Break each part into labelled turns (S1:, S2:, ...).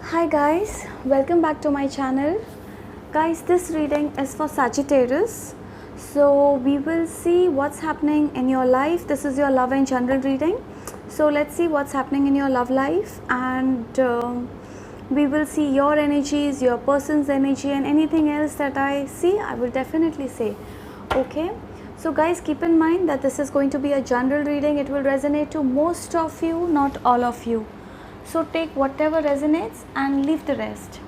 S1: Hi guys, welcome back to my channel. Guys, this reading is for Sagittarius. So we will see what's happening in your life. This is your love and general reading. So let's see what's happening in your love life, and we will see your energies, your person's energy, and anything else that I see, I will definitely say. Okay. So guys, keep in mind that this is going to be a general reading. It will resonate to most of you, not all of you. So take whatever resonates and leave the rest.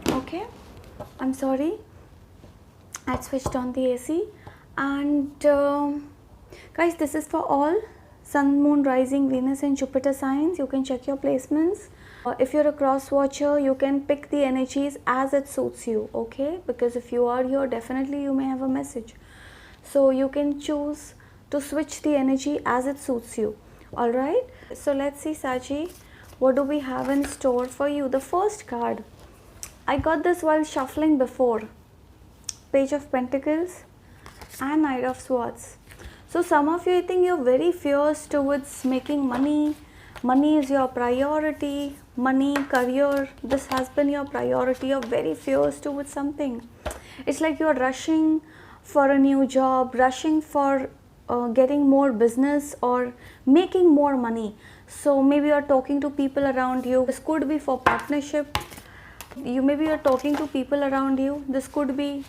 S1: Okay. I'm sorry, I switched on the AC. And guys, this is for all Sun, Moon, Rising, Venus and Jupiter signs. You can check your placements. If you're a cross watcher, you can pick the energies as it suits you. Okay, because if you are here, definitely you may have a message. So you can choose to switch the energy as it suits you. Alright, so let's see, Saji, what do we have in store for you? The first card, I got this while shuffling before. Page of Pentacles and Knight of Swords. So some of you, I think you're very fierce towards making money. Money is your priority. Money, career, this has been your priority. You're very fierce towards something. It's like you're rushing for a new job, rushing for getting more business or making more money. So maybe you're talking to people around you. This could be for partnership. Maybe you're talking to people around you. This could be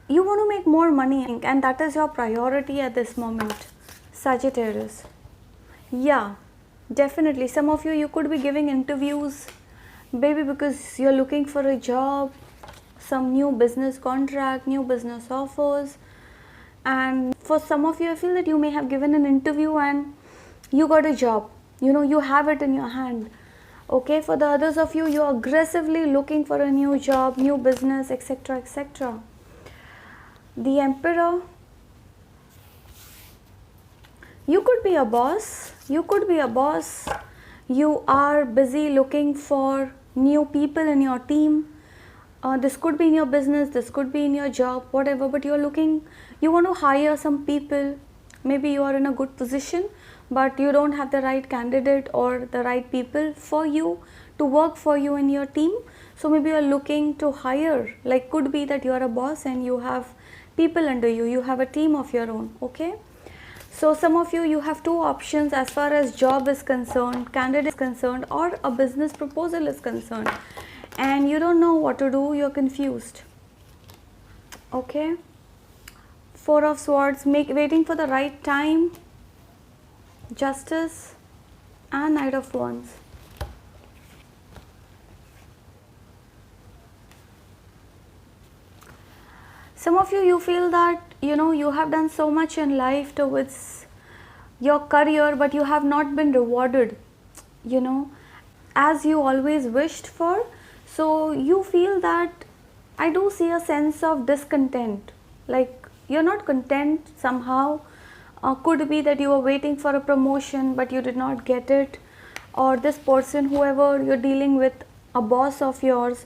S1: you want to make more money, and that is your priority at this moment, Sagittarius. Yeah, definitely. Some of you, you could be giving interviews, maybe because you're looking for a job, some new business contract, new business offers. And for some of you, I feel that you may have given an interview and you got a job. You have it in your hand. Okay, for the others of you, you're aggressively looking for a new job, new business, etc., etc. The Emperor. You could be a boss. You could be a boss. You are busy looking for new people in your team. This could be in your business, this could be in your job, whatever, but you're looking, you want to hire some people. Maybe you are in a good position, but you don't have the right candidate or the right people for you to work for you in your team. So maybe you're looking to hire, like could be that you're a boss and you have people under you, you have a team of your own. Okay, so some of you, you have two options as far as job is concerned, candidate is concerned, or a business proposal is concerned, and you don't know what to do, you're confused. Okay, Four of Swords, waiting for the right time, Justice and Knight of Wands. Some of you, you feel that you have done so much in life towards your career, but you have not been rewarded as you always wished for. So you feel that, I do see a sense of discontent, like you're not content somehow. Could be that you were waiting for a promotion but you did not get it, or this person, whoever you're dealing with, a boss of yours,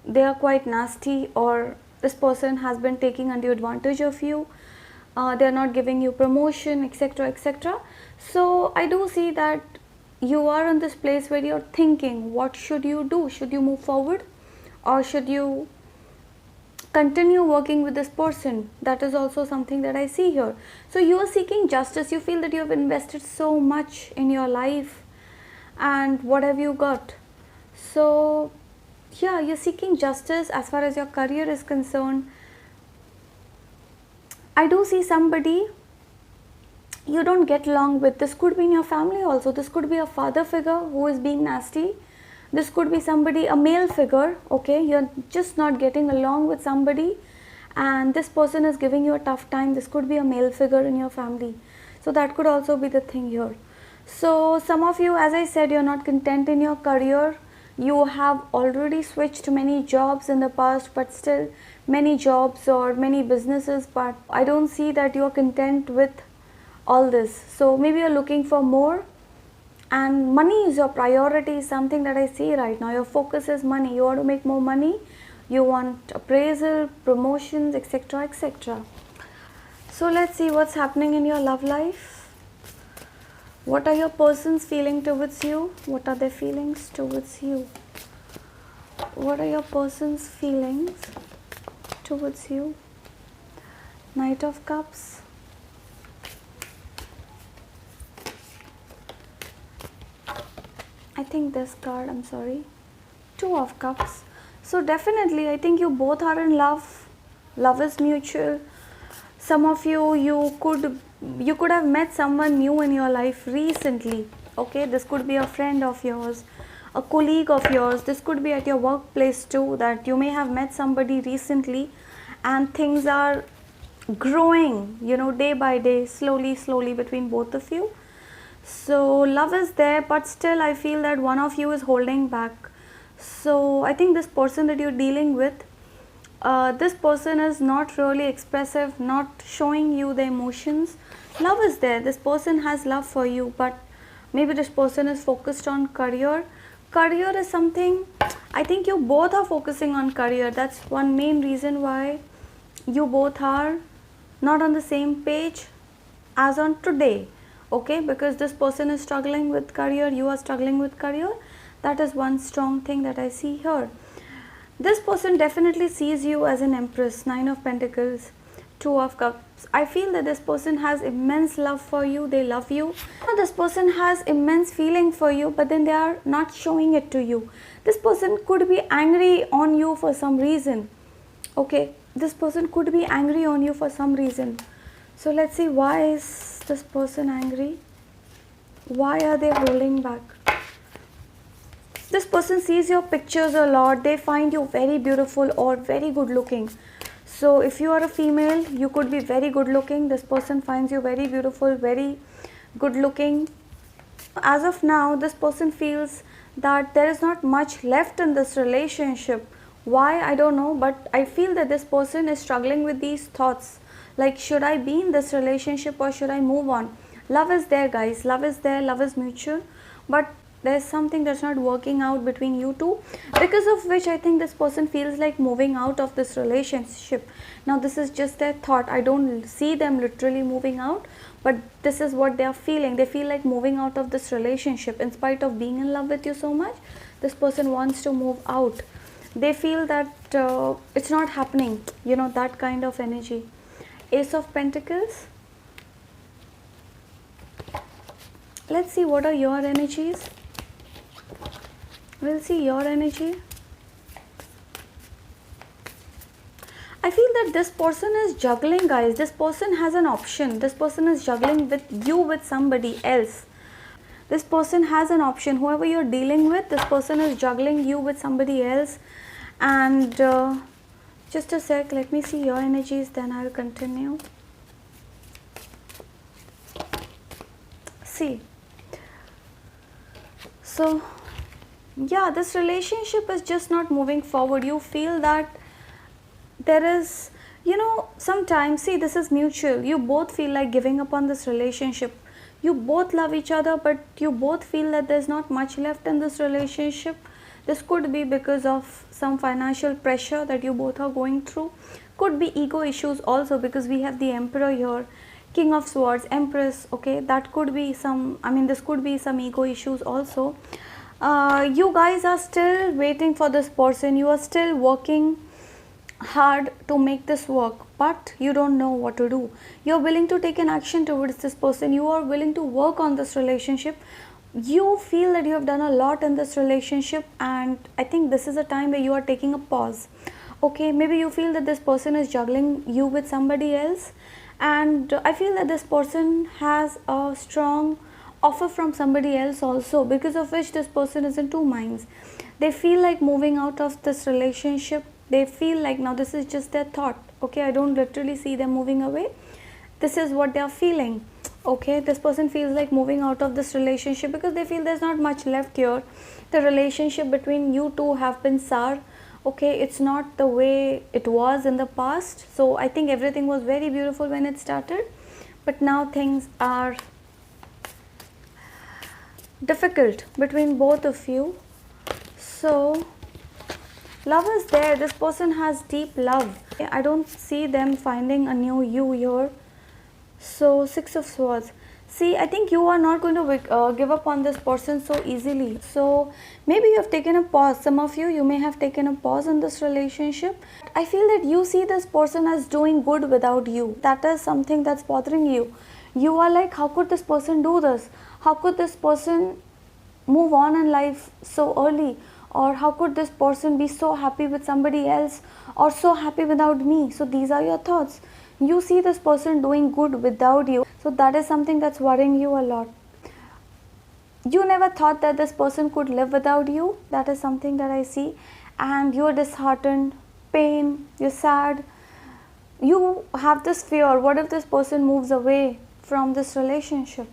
S1: they are quite nasty, or this person has been taking undue advantage of you. They are not giving you promotion, etc., etc. So I do see that you are in this place where you're thinking, what should you do? Should you move forward, or should you continue working with this person? That is also something that I see here. So you are seeking justice. You feel that you have invested so much in your life, and what have you got? So yeah, you're seeking justice as far as your career is concerned. I do see somebody you don't get along with. This could be in your family also. This could be a father figure who is being nasty. This could be somebody, a male figure. Okay, you're just not getting along with somebody and this person is giving you a tough time. This could be a male figure in your family. So that could also be the thing here. So some of you, as I said, you're not content in your career. You have already switched many jobs in the past, but still many jobs or many businesses, but I don't see that you're content with all this. So maybe you're looking for more, and money is your priority, something that I see right now. Your focus is money. You want to make more money, you want appraisal, promotions, etc., etc. So let's see what's happening in your love life. What are your person's feeling towards you? What are their feelings towards you? What are your person's feelings towards you? Knight of Cups. I think this card, I'm sorry. Two of Cups. So definitely, I think you both are in love. Love is mutual. Some of you could have met someone new in your life recently. Okay, this could be a friend of yours, a colleague of yours. This could be at your workplace too, that you may have met somebody recently, and things are growing, day by day, slowly between both of you. So love is there, but still I feel that one of you is holding back. So I think this person that you're dealing with, this person is not really expressive, not showing you the emotions. Love is there, this person has love for you, but maybe this person is focused on career. Career is something, I think you both are focusing on career. That's one main reason why you both are not on the same page as on today. Okay, because this person is struggling with career, you are struggling with career. That is one strong thing that I see here. This person definitely sees you as an empress. Nine of Pentacles, Two of Cups. I feel that this person has immense love for you. They love you. This person has immense feeling for you, but then they are not showing it to you. This person could be angry on you for some reason. Okay, this person could be angry on you for some reason. So let's see, why is this person angry? Why are they holding back? This person sees your pictures a lot. They find you very beautiful or very good looking. So if you are a female, you could be very good looking. This person finds you very beautiful, very good looking. As of now, this person feels that there is not much left in this relationship. Why? I don't know, but I feel that this person is struggling with these thoughts. Like, should I be in this relationship or should I move on? Love is there, guys. Love is there. Love is mutual. But there's something that's not working out between you two, because of which I think this person feels like moving out of this relationship. Now this is just their thought. I don't see them literally moving out, but this is what they are feeling. They feel like moving out of this relationship. In spite of being in love with you so much, this person wants to move out. They feel that it's not happening, that kind of energy. Ace of Pentacles. Let's see, what are your energies? We'll see your energy. I feel that this person is juggling, guys. This person has an option. This person is juggling with you with somebody else. This person has an option. Whoever you're dealing with, this person is juggling you with somebody else. And just a sec, let me see your energies, then I'll continue. See. So yeah, this relationship is just not moving forward. You feel that there is, sometimes, see, this is mutual. You both feel like giving up on this relationship. You both love each other, but you both feel that there's not much left in this relationship. This could be because of some financial pressure that you both are going through. Could be ego issues also, because we have the Emperor here, King of Swords, Empress. Okay, that could be some, this could be some ego issues also. You guys are still waiting for this person. You are still working hard to make this work, but you don't know what to do. You're willing to take an action towards this person. You are willing to work on this relationship. You feel that you have done a lot in this relationship, and I think this is a time where you are taking a pause. Okay, maybe you feel that this person is juggling you with somebody else, and I feel that this person has a strong offer from somebody else also, because of which this person is in two minds. They feel like moving out of this relationship. They feel like, now this is just their thought. Okay, I don't literally see them moving away. This is what they are feeling. Okay, this person feels like moving out of this relationship because they feel there's not much left here. The relationship between you two have been sour. Okay, it's not the way it was in the past. So I think everything was very beautiful when it started, but now things are difficult between both of you. So love is there. This person has deep love. I don't see them finding a new you here. So Six of Swords. See, I think you are not going to give up on this person so easily. So maybe you have taken a pause. Some of you may have taken a pause in this relationship. I feel that you see this person as doing good without you. That is something that's bothering you. You are like, how could this person do this? How could this person move on in life so early? Or how could this person be so happy with somebody else or so happy without me? So these are your thoughts. You see this person doing good without you. So that is something that's worrying you a lot. You never thought that this person could live without you. That is something that I see. And you're disheartened, pain, you're sad. You have this fear, what if this person moves away from this relationship?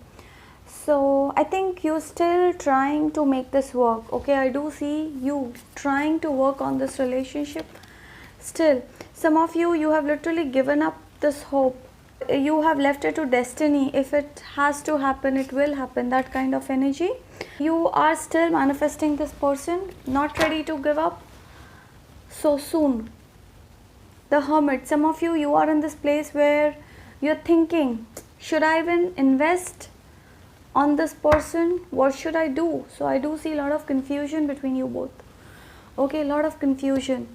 S1: So I think you're still trying to make this work. Okay, I do see you trying to work on this relationship still. Some of you have literally given up this hope. You have left it to destiny. If it has to happen, it will happen. That kind of energy. You are still manifesting this person, not ready to give up so soon. The Hermit. Some of you are in this place where you're thinking, should I even invest on this person? What should I do? So I do see a lot of confusion between you both. Okay, a lot of confusion.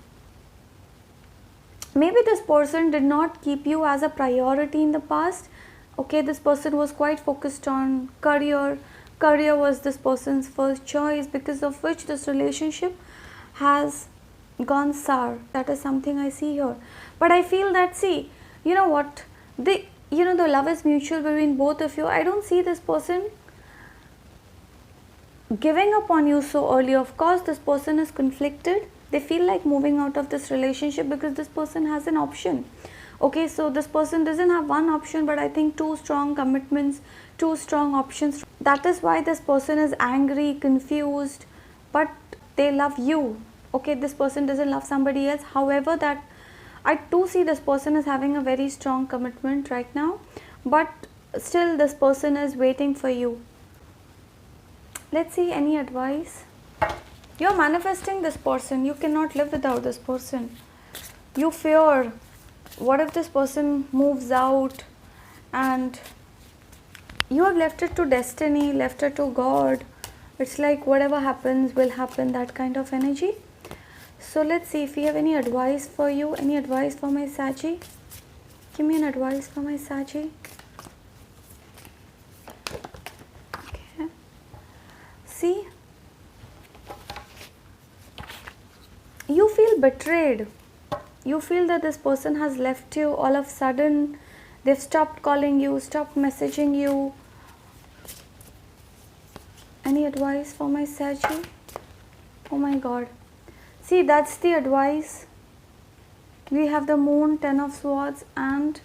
S1: Maybe this person did not keep you as a priority in the past. Okay, this person was quite focused on career. Career was this person's first choice, because of which this relationship has gone sour. That is something I see here. But I feel that, see, you know what, the love is mutual between both of you. I don't see this person giving up on you so early. Of course, this person is conflicted. They feel like moving out of this relationship because this person has an option. Okay, so this person doesn't have one option, but I think two strong commitments, two strong options. That is why this person is angry, confused, but they love you. Okay, this person doesn't love somebody else. However, that I do see this person is having a very strong commitment right now, but still this person is waiting for you. Let's see, any advice? You're manifesting this person. You cannot live without this person. You fear, what if this person moves out, and you have left it to destiny, left it to God. It's like whatever happens will happen, that kind of energy. So let's see if we have any advice for you. Any advice for my Saggy? Give me an advice for my Saggy. Okay. See, you feel betrayed. You feel that this person has left you all of a sudden. They've stopped calling you, stopped messaging you. Any advice for my Saggy? Oh my God. See, that's the advice. We have the Moon, 10 of Swords and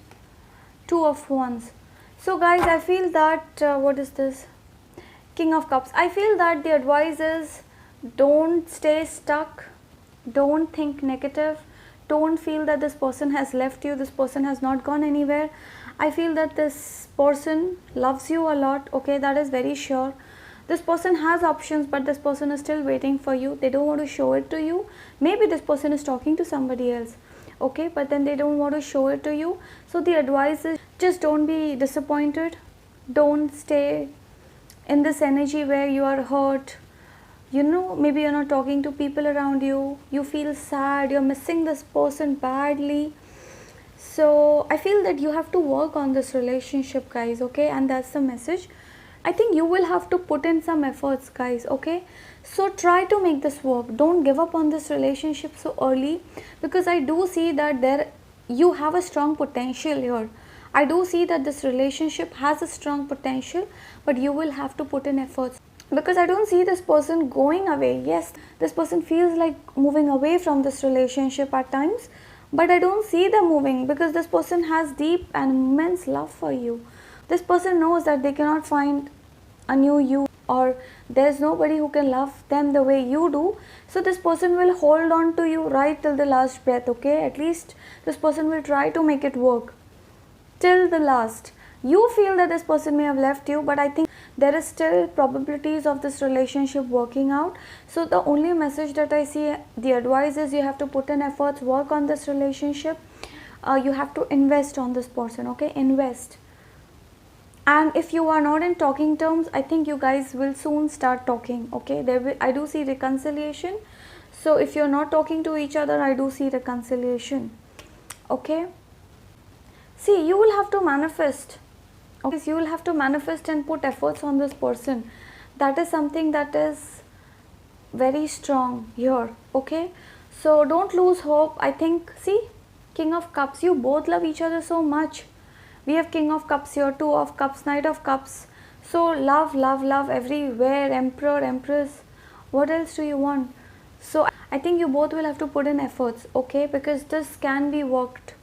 S1: 2 of Wands. So guys, I feel that, what is this? King of Cups. I feel that the advice is, don't stay stuck. Don't think negative. Don't feel that this person has left you. This person has not gone anywhere. I feel that this person loves you a lot. Okay, that is very sure. This person has options, but this person is still waiting for you. They don't want to show it to you. Maybe this person is talking to somebody else. Okay, but then they don't want to show it to you. So the advice is, just don't be disappointed. Don't stay in this energy where you are hurt. You know, maybe you're not talking to people around you. You feel sad. You're missing this person badly. So I feel that you have to work on this relationship, guys. Okay, and that's the message. I think you will have to put in some efforts, guys. Okay, so try to make this work. Don't give up on this relationship so early, because I do see that you have a strong potential here. I do see that this relationship has a strong potential, but you will have to put in efforts, because I don't see this person going away. Yes, this person feels like moving away from this relationship at times, but I don't see them moving, because this person has deep and immense love for you. This person knows that they cannot find a new you, or there's nobody who can love them the way you do. So this person will hold on to you right till the last breath. Okay, at least this person will try to make it work till the last. You feel that this person may have left you, but I think there is still probabilities of this relationship working out. So the only message that I see, the advice is, you have to put in efforts, work on this relationship. You have to invest on this person. Okay, invest. And if you are not in talking terms, I think you guys will soon start talking. Okay, I do see reconciliation. So if you're not talking to each other, I do see reconciliation. Okay, see, you will have to manifest. Okay, you will have to manifest and put efforts on this person. That is something that is very strong here. Okay, so don't lose hope. I think, see, King of Cups, you both love each other so much. We have King of Cups here, Two of Cups, Knight of Cups. So love, love, love everywhere. Emperor, Empress, what else do you want? So I think you both will have to put in efforts. Okay, because this can be worked,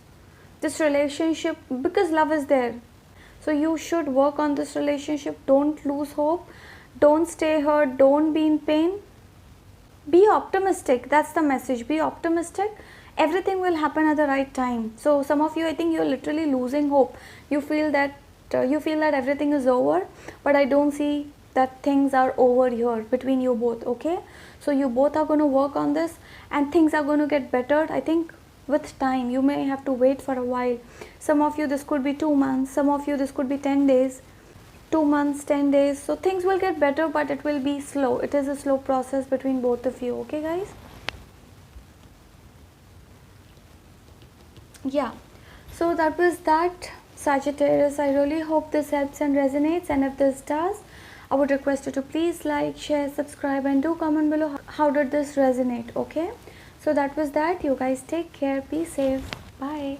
S1: this relationship, because love is there. So you should work on this relationship. Don't lose hope, don't stay hurt, don't be in pain. Be optimistic. That's the message. Be optimistic. Everything will happen at the right time. So some of you, I think you're literally losing hope. You feel that everything is over, but I don't see that things are over here between you both. Okay, so you both are going to work on this and things are going to get better. I think with time. You may have to wait for a while. Some of you, this could be 2 months. Some of you, this could be 10 days. 2 months, 10 days. So things will get better, but it will be slow. It is a slow process between both of you. Okay, guys? Yeah. So that was that, Sagittarius. I really hope this helps and resonates. And if this does, I would request you to please like, share, subscribe, and do comment below how did this resonate. Okay? So that was that. You guys take care. Be safe. Bye.